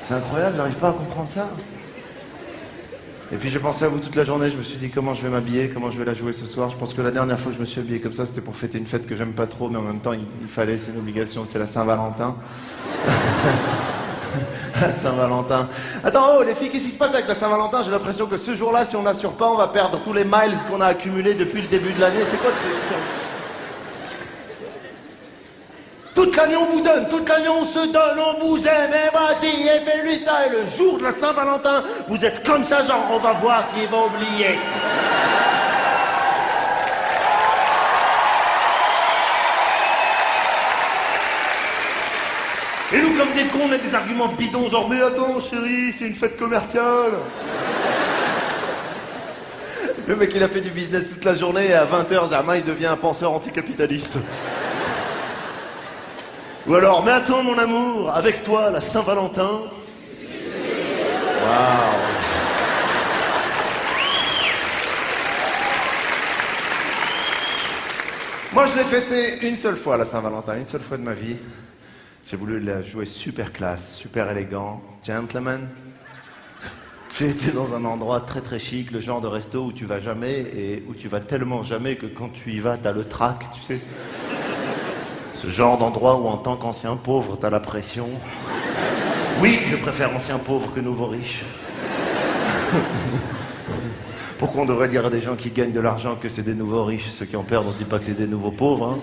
C'est incroyable, j'arrive pas à comprendre ça. Et puis j'ai pensé à vous toute la journée, je me suis dit comment je vais m'habiller, comment je vais la jouer ce soir. Je pense que la dernière fois que je me suis habillé comme ça, c'était pour fêter une fête que j'aime pas trop, mais en même temps il fallait, c'est une obligation, c'était la Saint-Valentin. La Saint-Valentin. Attends, oh les filles, qu'est-ce qui se passe avec la Saint-Valentin? J'ai l'impression que ce jour-là, si on n'assure pas, on va perdre tous les miles qu'on a accumulés depuis le début de l'année. C'est quoi le truc? Toute l'année on vous donne, toute l'année on se donne, on vous aime, et vas-y, et fais-lui ça, et le jour de la Saint-Valentin, vous êtes comme ça, genre, on va voir s'il va oublier. Et nous, comme des cons, on a des arguments bidons, genre, mais attends, chérie, c'est une fête commerciale. Le mec, il a fait du business toute la journée, et à 20h, Zama, il devient un penseur anticapitaliste. Ou alors, mais attends mon amour, avec toi, la Saint-Valentin. Waouh. Moi, je l'ai fêté une seule fois, la Saint-Valentin, une seule fois de ma vie. J'ai voulu la jouer super classe, super élégant, gentleman. J'ai été dans un endroit très très chic, le genre de resto où tu vas jamais et où tu vas tellement jamais que quand tu y vas, t'as le trac, tu sais. Ce genre d'endroit où en tant qu'ancien pauvre, t'as la pression. Oui, je préfère ancien pauvre que nouveau riche. Pourquoi on devrait dire à des gens qui gagnent de l'argent que c'est des nouveaux riches? Ceux qui en perdent, on dit pas que c'est des nouveaux pauvres, hein.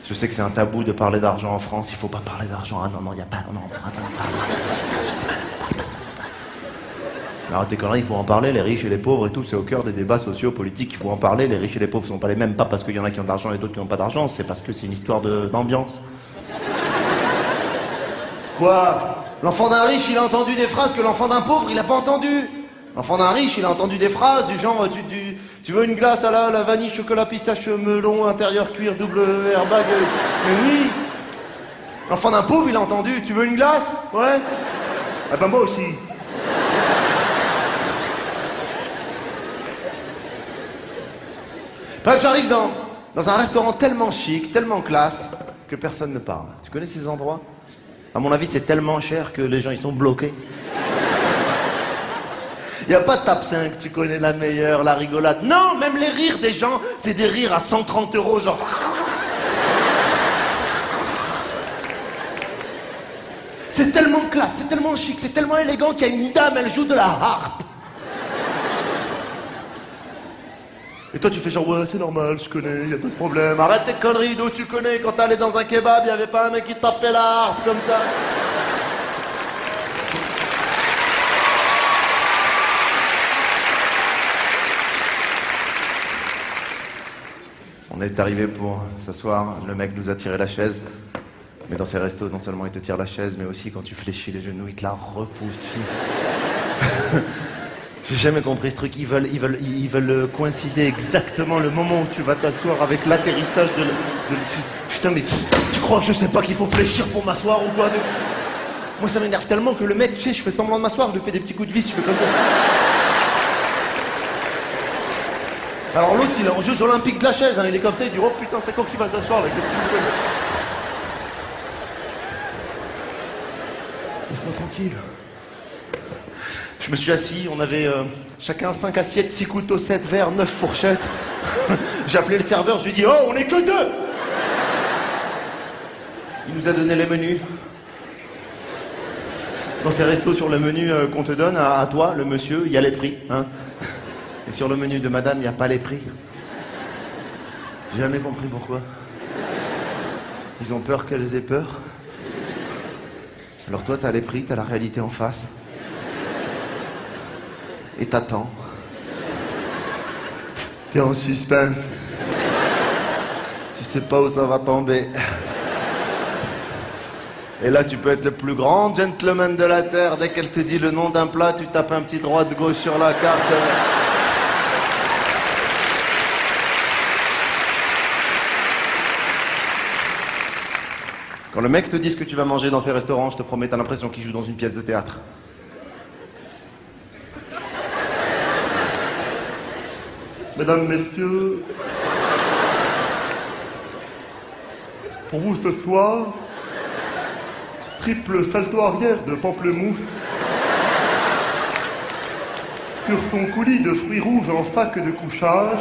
Je sais que c'est un tabou de parler d'argent en France, il faut pas parler d'argent. Ah non, non, il y a pas... Non, attends, arrête tes conneries, il faut en parler, les riches et les pauvres et tout, c'est au cœur des débats sociaux, politiques, il faut en parler, les riches et les pauvres sont pas les mêmes, pas parce qu'il y en a qui ont de l'argent et d'autres qui n'ont pas d'argent, c'est parce que c'est une histoire d'ambiance. Quoi? L'enfant d'un riche, il a entendu des phrases que l'enfant d'un pauvre, il a pas entendu. L'enfant d'un riche, il a entendu des phrases du genre, tu veux une glace à la vanille, chocolat, pistache, melon, intérieur, cuir, double airbag, mais oui. L'enfant d'un pauvre, il a entendu, tu veux une glace? Ouais. Ah ben moi aussi. Bref, j'arrive dans un restaurant tellement chic, tellement classe, que personne ne parle. Tu connais ces endroits? À mon avis, c'est tellement cher que les gens, ils sont bloqués. Il n'y a pas de tape 5, tu connais la meilleure, la rigolade. Non, même les rires des gens, c'est des rires à 130 €, genre... C'est tellement classe, c'est tellement chic, c'est tellement élégant qu'il y a une dame, elle joue de la harpe. Et toi, tu fais genre, ouais, c'est normal, je connais, y a pas de problème. Arrête tes conneries, d'où tu connais? Quand t'allais dans un kebab, y avait pas un mec qui tapait la harpe comme ça? On est arrivé pour s'asseoir, le mec nous a tiré la chaise. Mais dans ces restos, non seulement il te tire la chaise, mais aussi quand tu fléchis les genoux, il te la repousse. J'ai jamais compris ce truc. Ils veulent coïncider exactement le moment où tu vas t'asseoir avec l'atterrissage de... Putain, mais tu crois que je sais pas qu'il faut fléchir pour m'asseoir ou quoi? Moi, ça m'énerve tellement que le mec, tu sais, je fais semblant de m'asseoir, je lui fais des petits coups de vis, je fais comme ça. Alors l'autre, il est en Jeux Olympiques de la chaise, hein, il est comme ça, il dit, oh putain, c'est quand qu'il va s'asseoir, là, qu'est-ce qu'il veut? Laisse-moi tranquille. Je me suis assis, on avait chacun 5 assiettes, 6 couteaux, 7 verres, 9 fourchettes. J'ai appelé le serveur, je lui ai dit, oh, on est que 2. Il nous a donné les menus. Dans ces restos, sur le menu qu'on te donne, à toi, le monsieur, il y a les prix. Hein. Et sur le menu de madame, il n'y a pas les prix. J'ai jamais compris pourquoi. Ils ont peur qu'elles aient peur. Alors toi, t'as les prix, t'as la réalité en face. Et t'attends. T'es en suspense. Tu sais pas où ça va tomber. Et là, tu peux être le plus grand gentleman de la Terre. Dès qu'elle te dit le nom d'un plat, tu tapes un petit droite-gauche sur la carte. Quand le mec te dit ce que tu vas manger dans ces restaurants, je te promets, t'as l'impression qu'il joue dans une pièce de théâtre. Mesdames, messieurs, pour vous ce soir, triple salto arrière de pamplemousse. Sur son coulis de fruits rouges en sac de couchage.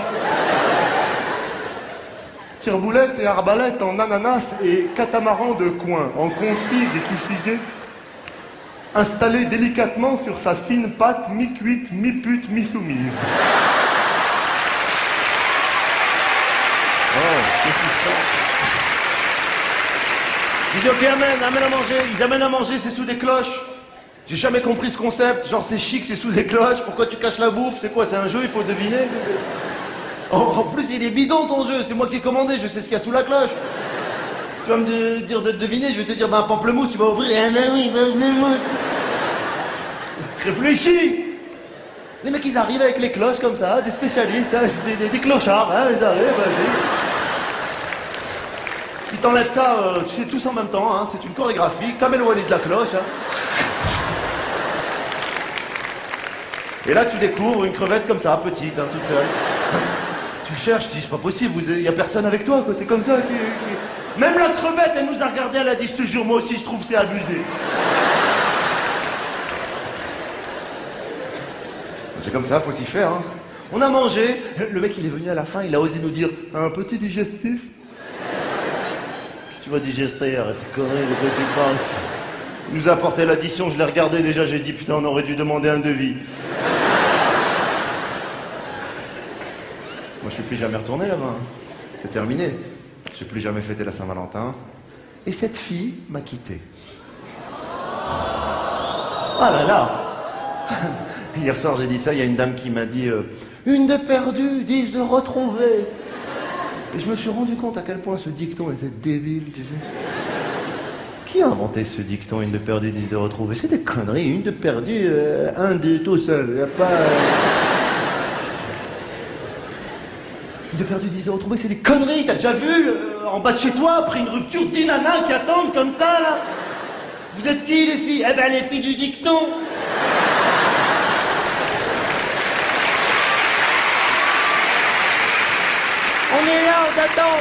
Tire-boulette et arbalète en ananas et catamaran de coin, en config et kifigué, installé délicatement sur sa fine patte mi-cuite, mi-pute, mi-soumise. Oh, qu'est-ce qui se passe? Il dit, ok, amène à manger. Ils amènent à manger, c'est sous des cloches. J'ai jamais compris ce concept. Genre, c'est chic, c'est sous des cloches. Pourquoi tu caches la bouffe? C'est quoi, c'est un jeu, il faut deviner? En plus, il est bidon ton jeu. C'est moi qui ai commandé, je sais ce qu'il y a sous la cloche. Tu vas me dire de deviner, je vais te dire, ben, pamplemousse, tu vas ouvrir. Ah ben oui, pamplemousse. Réfléchis. Les mecs, ils arrivent avec les cloches comme ça, des spécialistes, hein, des clochards, hein, ils arrivent, vas-y. Ils t'enlèvent ça, tu sais, tous en même temps, hein, c'est une chorégraphie, Kamel Wally de la cloche. Hein. Et là, tu découvres une crevette comme ça, petite, hein, toute seule. Tu cherches, tu dis, c'est pas possible, il y a personne avec toi, quoi, t'es comme ça. Même la crevette, elle nous a regardé, elle a dit, je te jure, moi aussi, je trouve c'est abusé. C'est comme ça, faut s'y faire. Hein. On a mangé, le mec il est venu à la fin, il a osé nous dire un petit digestif. Qu'est-ce que tu vas digester? Arrête tes conneries, de quoi tu parles? Il nous a apporté l'addition, je l'ai regardé déjà, j'ai dit putain on aurait dû demander un devis. Moi je suis plus jamais retourné là-bas. C'est terminé. J'ai plus jamais fêté la Saint-Valentin. Et cette fille m'a quitté. Ah là là. Hier soir, j'ai dit ça, il y a une dame qui m'a dit une de perdue, 10 de retrouvée. Et je me suis rendu compte à quel point ce dicton était débile, tu sais. Qui a inventé ce dicton, une de perdue, 10 de retrouvée? C'est des conneries, une de perdue, un de tout seul. Y a pas... Une de perdue, 10 de retrouvée, c'est des conneries, t'as déjà vu en bas de chez toi, après une rupture, 10 nanas qui attendent comme ça, là. Vous êtes qui, les filles? Eh ben, les filles du dicton. On est là, on t'attend.